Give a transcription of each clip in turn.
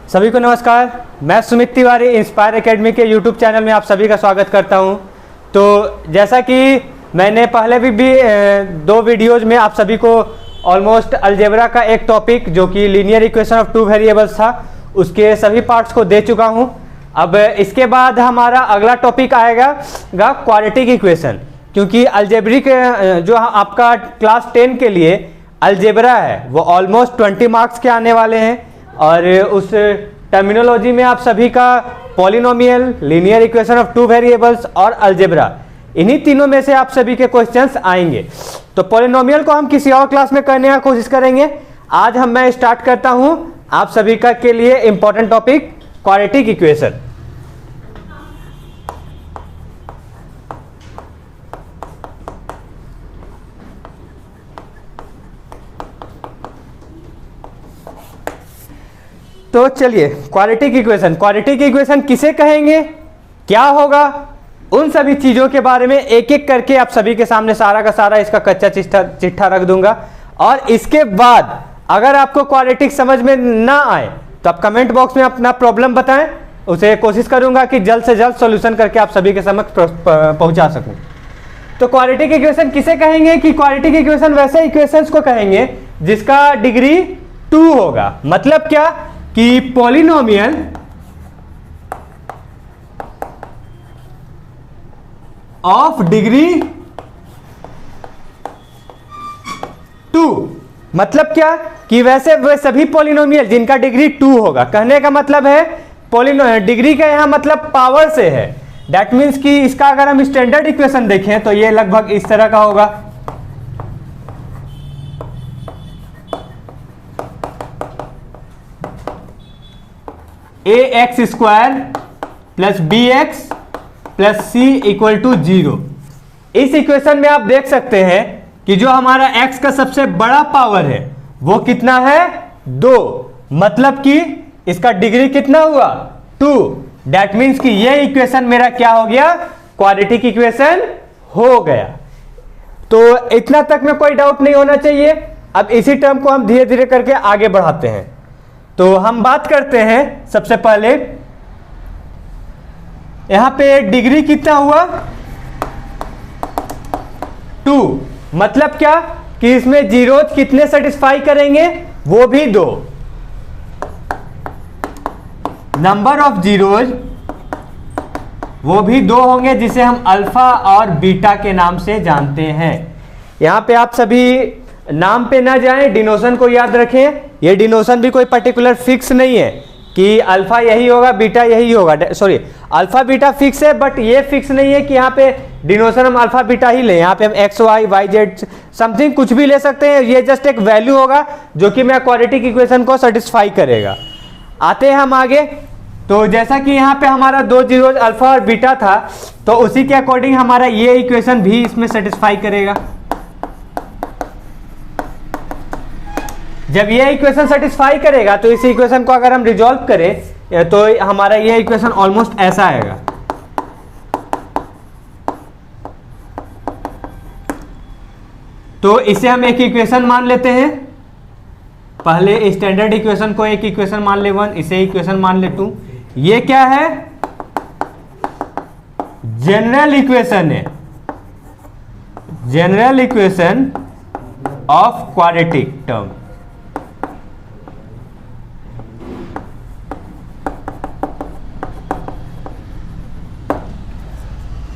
सभी को नमस्कार। मैं सुमित तिवारी इंस्पायर एकेडमी के यूट्यूब चैनल में आप सभी का स्वागत करता हूं। तो जैसा कि मैंने पहले भी दो वीडियोज में आप सभी को ऑलमोस्ट अलजेब्रा का एक टॉपिक जो कि linear equation of two variables था, उसके सभी पार्ट्स को दे चुका हूं। अब इसके बाद हमारा अगला टॉपिक आएगा क्वाड्रेटिक इक्वेशन, क्योंकि अलजेब्रिक जो आपका क्लास 10 के लिए अलजेब्रा है वो ऑलमोस्ट 20 मार्क्स के आने वाले हैं। और उस टर्मिनोलॉजी में आप सभी का polynomial, linear equation of two variables और अलजेब्रा, इन्हीं तीनों में से आप सभी के क्वेश्चंस आएंगे। तो पॉलिनोमियल को हम किसी और क्लास में करने की कोशिश करेंगे। आज मैं स्टार्ट करता हूं आप सभी का के लिए इंपॉर्टेंट टॉपिक क्वाड्रेटिक इक्वेशन। तो चलिए, क्वाड्रेटिक इक्वेशन किसे कहेंगे, क्या होगा, उन सभी चीजों के बारे में एक एक करके आप सभी के सामने सारा का सारा इसका कच्चा चिट्ठा रख दूंगा। और इसके बाद अगर आपको क्वाड्रेटिक समझ में ना आए तो आप कमेंट बॉक्स में अपना प्रॉब्लम बताएं, उसे कोशिश करूंगा कि जल्द से जल्द सॉल्यूशन करके आप सभी के समक्ष पहुंचा सकूं। तो क्वाड्रेटिक इक्वेशन किसे कहेंगे कि क्वाड्रेटिक इक्वेशन वैसे इक्वेशंस को कहेंगे जिसका डिग्री 2 होगा। मतलब क्या कि पॉलिनोमियल ऑफ डिग्री 2, मतलब क्या कि वैसे वे सभी पॉलिनोमियल जिनका डिग्री 2 होगा। कहने का मतलब है डिग्री का यहां मतलब पावर से है। दैट मीन्स कि इसका अगर हम स्टैंडर्ड इक्वेशन देखें तो ये लगभग इस तरह का होगा। ax square plus bx plus c equal to 0। इस इक्वेशन में आप देख सकते हैं कि जो हमारा x का सबसे बड़ा पावर है वो कितना है, 2। मतलब कि इसका डिग्री कितना हुआ, 2। दैट मीन्स कि ये इक्वेशन मेरा क्या हो गया, क्वाड्रेटिक इक्वेशन हो गया। तो इतना तक में कोई डाउट नहीं होना चाहिए। अब इसी टर्म को हम धीरे धीरे करके आगे बढ़ाते हैं। तो हम बात करते हैं सबसे पहले, यहां पे डिग्री कितना हुआ, 2। मतलब क्या कि इसमें जीरोज कितने सेटिस्फाई करेंगे, वो भी 2। नंबर ऑफ जीरोज वो भी 2 होंगे, जिसे हम अल्फा और बीटा के नाम से जानते हैं। यहां पे आप सभी नाम पे ना जाएं, डिनोशन को याद रखें। ये डिनोशन भी कोई पर्टिकुलर फिक्स नहीं है कि अल्फा यही होगा बीटा यही होगा। सॉरी, अल्फा बीटा फिक्स है, बट ये फिक्स नहीं है कि यहाँ पे डिनोशन हम अल्फा बीटा ही लें। यहाँ पे हम x y y z something कुछ भी ले सकते हैं। ये जस्ट एक वैल्यू होगा जो कि मैं क्वाड्रेटिक इक्वेशन को सेटिस्फाई करेगा। आते हैं हम आगे। तो जैसा कि यहाँ पे हमारा 2 जीरोज अल्फा और बीटा था, तो उसी के अकॉर्डिंग हमारा ये इक्वेशन भी इसमें सेटिस्फाई करेगा। जब ये इक्वेशन सेटिस्फाई करेगा तो इस इक्वेशन को अगर हम रिजॉल्व करें तो हमारा ये इक्वेशन ऑलमोस्ट ऐसा आएगा। तो इसे हम एक इक्वेशन मान लेते हैं। पहले स्टैंडर्ड इक्वेशन को एक इक्वेशन मान ले 1, इसे इक्वेशन मान ले 2। ये क्या है, जनरल इक्वेशन है, general equation of quadratic term.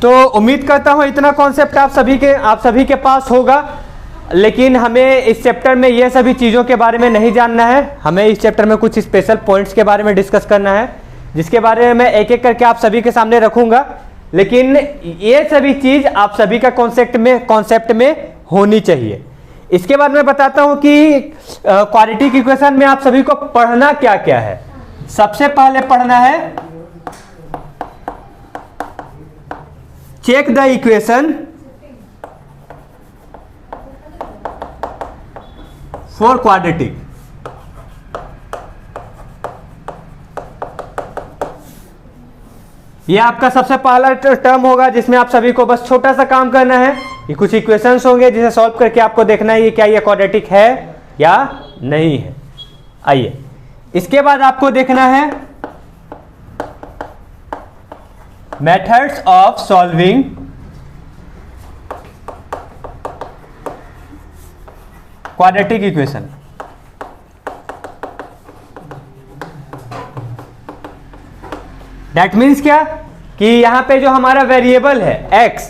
तो उम्मीद करता हूं इतना कॉन्सेप्ट आप सभी के पास होगा। लेकिन हमें इस चैप्टर में ये सभी चीज़ों के बारे में नहीं जानना है। हमें इस चैप्टर में कुछ स्पेशल पॉइंट्स के बारे में डिस्कस करना है, जिसके बारे में मैं एक एक करके आप सभी के सामने रखूंगा। लेकिन ये सभी चीज़ आप सभी का कॉन्सेप्ट में होनी चाहिए। इसके बाद मैं बताता हूं कि क्वाड्रेटिक इक्वेशन में आप सभी को पढ़ना क्या क्या है। सबसे पहले पढ़ना है check the equation for quadratic. ये आपका सबसे पहला टर्म होगा जिसमें आप सभी को बस छोटा सा काम करना है। ये कुछ इक्वेशंस होंगे जिसे सॉल्व करके आपको देखना है कि क्या ये क्वाड्रेटिक है या नहीं है। आइए, इसके बाद आपको देखना है methods of solving quadratic equation. That means क्या कि यहां पे जो हमारा वेरिएबल है x,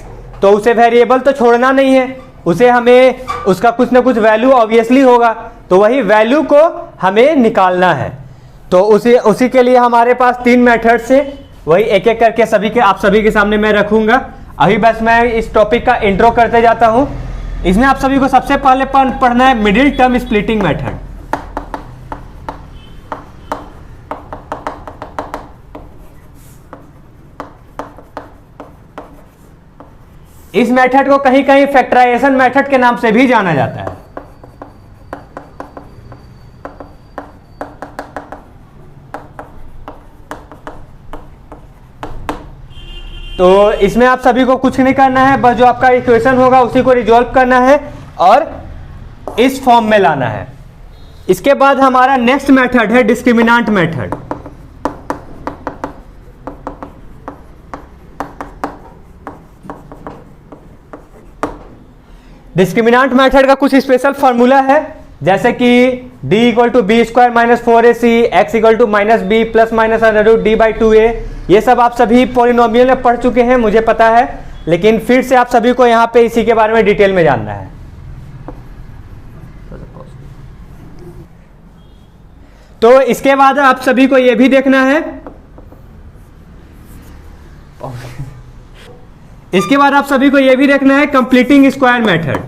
तो उसे वेरिएबल तो छोड़ना नहीं है, उसे हमें उसका कुछ ना कुछ वैल्यू ऑब्वियसली होगा, तो वही वैल्यू को हमें निकालना है। तो उसी के लिए हमारे पास 3 मेथड्स हैं, वही एक एक करके आप सभी के सामने मैं रखूंगा। अभी बस मैं इस टॉपिक का इंट्रो करते जाता हूं। इसमें आप सभी को सबसे पहले पढ़ना है मिडिल टर्म स्प्लिटिंग मेथड। इस मेथड को कहीं कहीं फैक्टराइजेशन मेथड के नाम से भी जाना जाता है। तो इसमें आप सभी को कुछ नहीं करना है, बस जो आपका इक्वेशन होगा उसी को रिजॉल्व करना है और इस फॉर्म में लाना है। इसके बाद हमारा नेक्स्ट मेथड है डिस्क्रिमिनेंट मेथड। डिस्क्रिमिनेंट मेथड का कुछ स्पेशल फॉर्मूला है, जैसे कि d equal to b square minus 4ac, x equal to minus b plus minus d/2a। ये सब आप सभी पॉलिनोमियल में पढ़ चुके हैं, मुझे पता है, लेकिन फिर से आप सभी को यहाँ पे इसी के बारे में डिटेल में जानना है। तो इसके बाद आप सभी को यह भी देखना है, इसके बाद आप सभी को यह भी देखना है कंप्लीटिंग स्क्वायर मेथड।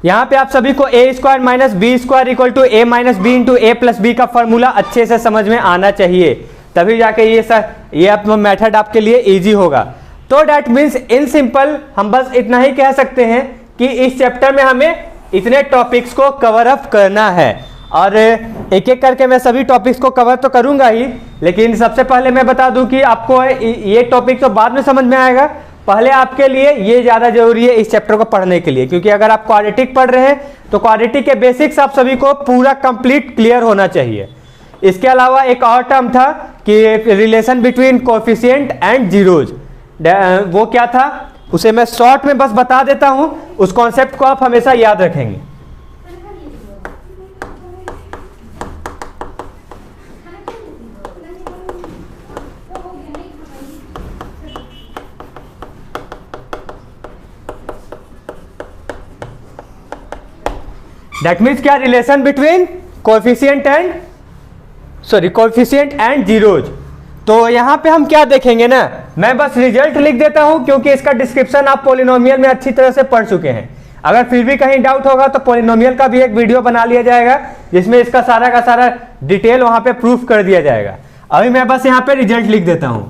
यहां पे आप सभी को A square minus B square equal to A minus B into A plus B का फॉर्मूला अच्छे से समझ में आना चाहिए, तभी जाके ये मेथड आपके लिए इजी होगा। तो डैट मीन्स इन सिंपल हम बस इतना ही कह सकते हैं कि इस चैप्टर में हमें इतने टॉपिक्स को कवर अप करना है, और एक एक करके मैं सभी टॉपिक्स को कवर तो करूंगा ही, लेकिन सबसे पहले मैं बता दूं कि आपको ये टॉपिक तो बाद में समझ में आएगा, पहले आपके लिए ये ज़्यादा जरूरी है इस चैप्टर को पढ़ने के लिए, क्योंकि अगर आप क्वाड्रेटिक पढ़ रहे हैं तो क्वाड्रेटिक के बेसिक्स आप सभी को पूरा कंप्लीट क्लियर होना चाहिए। इसके अलावा एक और टर्म था कि relation between coefficient and zeros, वो क्या था उसे मैं शॉर्ट में बस बता देता हूं, उस कॉन्सेप्ट को आप हमेशा याद रखेंगे। दैट मीन्स क्या, relation between coefficient and zeros. तो यहां पे हम क्या देखेंगे ना, मैं बस रिजल्ट लिख देता हूं क्योंकि इसका डिस्क्रिप्शन आप पॉलिनोमियल में अच्छी तरह से पढ़ चुके हैं। अगर फिर भी कहीं डाउट होगा तो पॉलिनोमियल का भी एक वीडियो बना लिया जाएगा जिसमें इसका सारा का सारा डिटेल वहां पे प्रूफ कर दिया जाएगा। अभी मैं बस यहां पे रिजल्ट लिख देता हूं,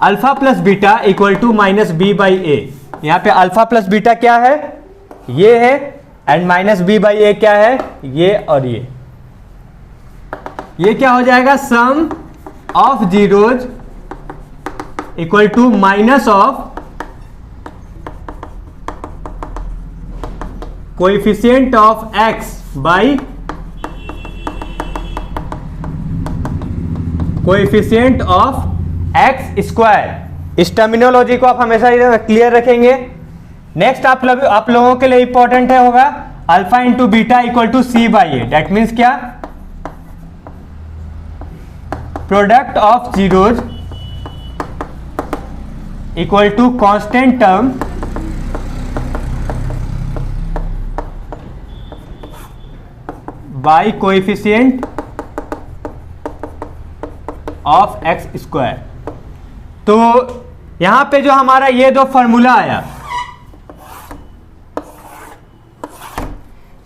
alpha plus beta equal to minus B by A. यहाँ पे अल्फा प्लस बीटा क्या है, ये है, and minus B by A क्या है, ये और ये क्या हो जाएगा, sum of zeros equal to minus of coefficient of x by coefficient of x square. इस टर्मिनोलॉजी को आप हमेशा क्लियर रखेंगे। नेक्स्ट आप लोगों के लिए इंपॉर्टेंट है होगा alpha into beta equal to C by A. That means क्या, product of zeros equal to constant term by coefficient of x square. तो यहां पे जो हमारा ये दो फॉर्मूला आया,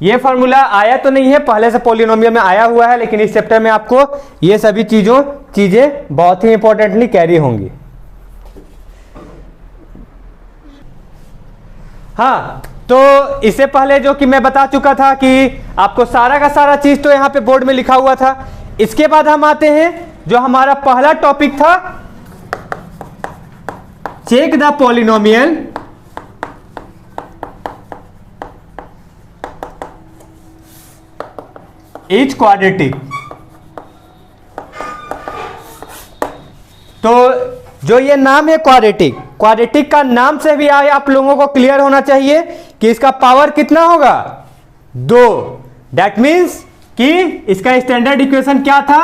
ये फॉर्मूला आया तो नहीं है, पहले से पॉलिनोमियल में आया हुआ है, लेकिन इस चैप्टर में आपको ये सभी चीजें बहुत ही इंपॉर्टेंटली कैरी होंगी। हाँ, तो इससे पहले जो कि मैं बता चुका था कि आपको सारा का सारा चीज तो यहां पे बोर्ड में लिखा हुआ था। इसके बाद हम आते हैं जो हमारा पहला टॉपिक था check the polynomial is quadratic. तो जो ये नाम है क्वाड्रेटिक, क्वाड्रेटिक का नाम से भी आप लोगों को क्लियर होना चाहिए कि इसका पावर कितना होगा, 2। दैट मीन्स कि इसका स्टैंडर्ड इक्वेशन क्या था,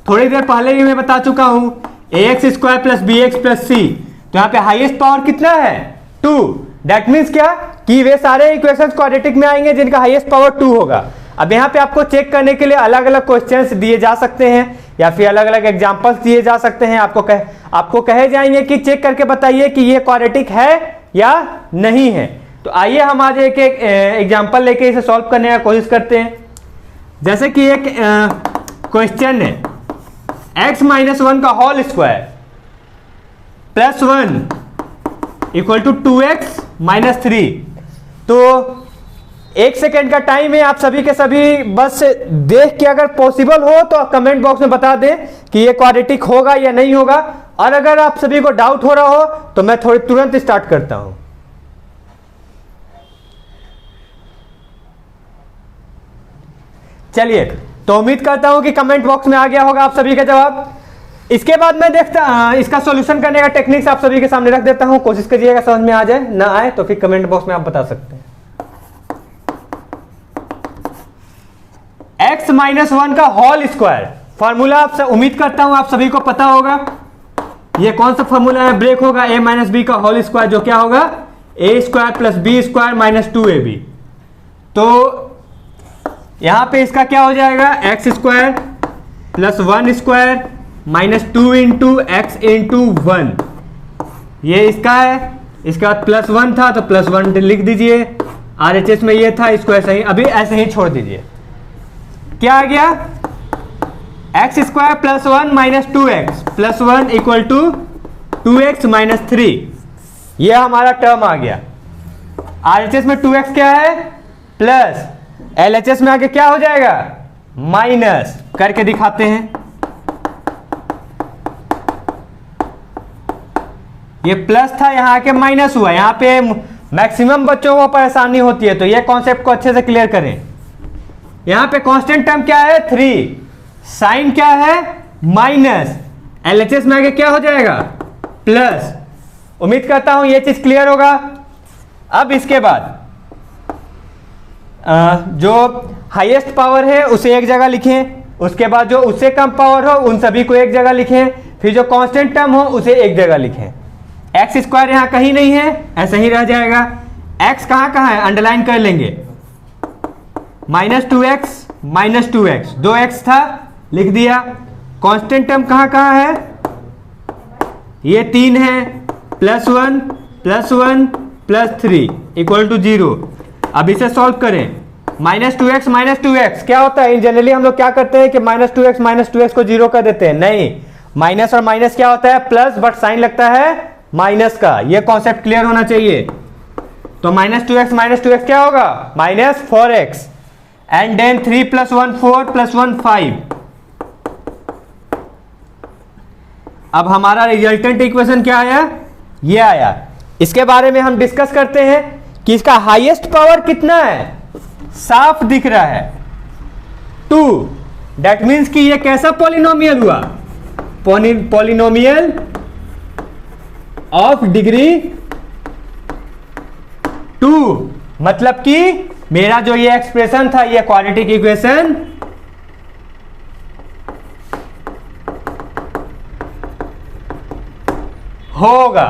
थोड़ी देर पहले ही मैं बता चुका हूं, ax² plus bx plus c। तो यहां पे हाईएस्ट पावर कितना है, 2। दैट मीन्स क्या कि वे सारे इक्वेशंस क्वाड्रेटिक में आएंगे जिनका हाईएस्ट पावर 2 होगा। अब यहाँ पे आपको चेक करने के लिए अलग अलग क्वेश्चंस दिए जा सकते हैं या फिर अलग अलग एग्जांपल्स दिए जा सकते हैं। आपको कहे जाएंगे कि चेक करके बताइए कि ये क्वाड्रेटिक है या नहीं है। तो आइए हम आज एक एग्जांपल लेके इसे सॉल्व करने की कोशिश करते हैं। जैसे कि एक क्वेश्चन है, x-1 का whole square plus 1 equal to 2x minus 3। तो 1 सेकेंड का टाइम है, आप सभी के सभी बस देख के अगर पॉसिबल हो तो कमेंट बॉक्स में बता दें कि ये क्वाड्रेटिक होगा या नहीं होगा। और अगर आप सभी को डाउट हो रहा हो तो मैं थोड़ी तुरंत स्टार्ट करता हूं। चलिए, तो उम्मीद करता हूं कि कमेंट बॉक्स में आ गया होगा आप सभी का जवाब। इसके बाद मैं इसका सॉल्यूशन करने का टेक्निक्स आप सभी के सामने रख देता हूं। कोशिश करिएगा समझ में आ जाए, ना आए तो फिर कमेंट बॉक्स में आप बता सकते हैं। x-1 का होल स्क्वायर फॉर्मूला आप उम्मीद करता हूं आप सभी को पता होगा। ये कौन सा फॉर्मूला है, ब्रेक होगा a - b का होल स्क्वायर, जो क्या होगा a² plus b² minus 2ab। तो यहां पे इसका क्या हो जाएगा, x² plus 1² minus 2 into x into 1। ये इसका है, इसका प्लस 1 था तो प्लस 1 लिख दीजिए, RHS में ये था, इसको ऐसे ही अभी ऐसे ही छोड़ दीजिए। क्या आ गया, x² plus 1 minus 2x plus 1 equal to 2x minus 3। यह हमारा टर्म आ गया। RHS में 2x क्या है, प्लस, LHS में आगे क्या हो जाएगा, माइनस। करके दिखाते हैं। ये प्लस था, यहां आके माइनस हुआ। यहां पे मैक्सिमम बच्चों को परेशानी होती है, तो ये कॉन्सेप्ट को अच्छे से क्लियर करें। यहां पे कांस्टेंट टर्म क्या है, 3, साइन क्या है, माइनस, LHS में आगे क्या हो जाएगा, प्लस। उम्मीद करता हूं ये चीज क्लियर होगा। अब इसके बाद जो हाईएस्ट पावर है उसे एक जगह लिखें, उसके बाद जो उससे कम पावर हो उन सभी को एक जगह लिखें, फिर जो कांस्टेंट टर्म हो उसे एक जगह लिखें। x² यहां कहीं नहीं है, ऐसा ही रह जाएगा। x कहां है, अंडरलाइन कर लेंगे, minus 2x minus 2x, 2x था लिख दिया। कांस्टेंट टर्म कहां है, ये 3 है, प्लस 1 प्लस 3 इक्वल टू 0। अब इसे सॉल्व करें, माइनस 2x क्या होता है, जनरली हम लोग क्या करते हैं कि माइनस 2x को 0 कर देते हैं। नहीं, माइनस और माइनस क्या होता है, प्लस, बट साइन लगता है माइनस का। यह कॉन्सेप्ट क्लियर होना चाहिए। तो माइनस 2x क्या होगा, minus 4x, and then 3 plus 1 4 plus 1 5। अब हमारा रिजल्टेंट इक्वेशन क्या आया, ये आया। इसके बारे में हम डिस्कस करते हैं कि इसका हाईएस्ट पावर कितना है, साफ दिख रहा है 2। दैट मीन्स कि ये कैसा पॉलिनोमियल हुआ, पॉलिनोमियल ऑफ डिग्री 2। मतलब कि मेरा जो ये एक्सप्रेशन था, ये क्वाड्रेटिक इक्वेशन होगा।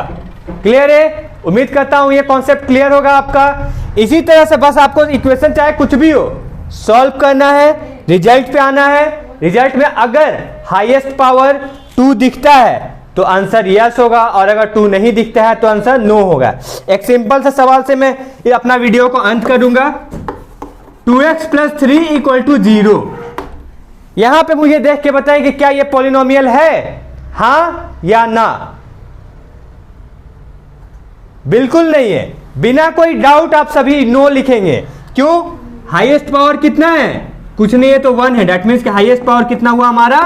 क्लियर है, उम्मीद करता हूं ये कॉन्सेप्ट क्लियर होगा आपका। इसी तरह से बस आपको इक्वेशन चाहे कुछ भी हो सॉल्व करना है, रिजल्ट पे आना है। रिजल्ट में अगर हाईएस्ट पावर 2 दिखता है तो आंसर यस होगा, और अगर 2 नहीं दिखता है तो आंसर नो होगा। एक सिंपल सा सवाल से मैं अपना वीडियो को अंत करूंगा। 2x plus 3 equal to 0। यहां पे मुझे देख के बताएं कि क्या ये पॉलिनोमियल है, हाँ या ना। बिल्कुल नहीं है, बिना कोई डाउट आप सभी नो लिखेंगे। क्यों, हाईएस्ट पावर कितना है, कुछ नहीं है तो 1 है। दैट मीन्स कि हाईएस्ट पावर कितना हुआ हमारा,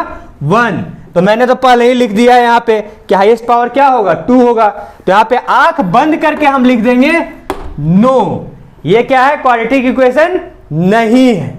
1। तो मैंने तो पहले ही लिख दिया है यहाँ पे कि हाईएस्ट पावर क्या होगा, 2 होगा। तो यहाँ पे आंख बंद करके हम लिख देंगे नो, ये क्या है, क्वाड्रेटिक इक्वेशन नहीं है।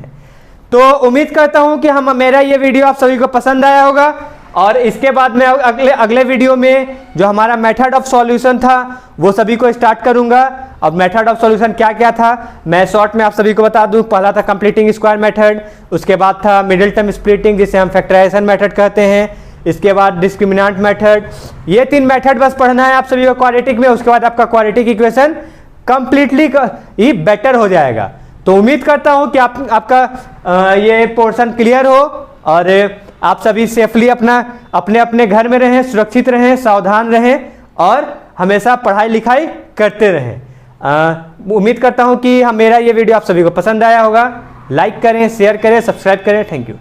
तो उम्मीद करता हूं कि मेरा ये वीडियो आप सभी को पसंद आया होगा, और इसके बाद मैं अगले वीडियो में जो हमारा मेथड ऑफ सॉल्यूशन था वो सभी को स्टार्ट करूंगा। अब मेथड ऑफ सॉल्यूशन क्या क्या था मैं शॉर्ट में आप सभी को बता दूं। पहला था कंप्लीटिंग स्क्वायर मेथड, उसके बाद था मिडिल टर्म स्प्लिटिंग जिसे हम फैक्टराइजेशन मेथड कहते हैं, इसके बाद डिस्क्रिमिनेंट मेथड। ये 3 मेथड बस पढ़ना है आप सभी को क्वाड्रेटिक में, उसके बाद आपका क्वाड्रेटिक इक्वेशन कंप्लीटली ही बेटर हो जाएगा। तो उम्मीद करता हूं कि आपका ये पोर्शन क्लियर हो और आप सभी सेफली अपने अपने घर में रहें, सुरक्षित रहें, सावधान रहें और हमेशा पढ़ाई लिखाई करते रहें। उम्मीद करता हूं कि मेरा ये वीडियो आप सभी को पसंद आया होगा। लाइक करें, शेयर करें, सब्सक्राइब करें। Thank you.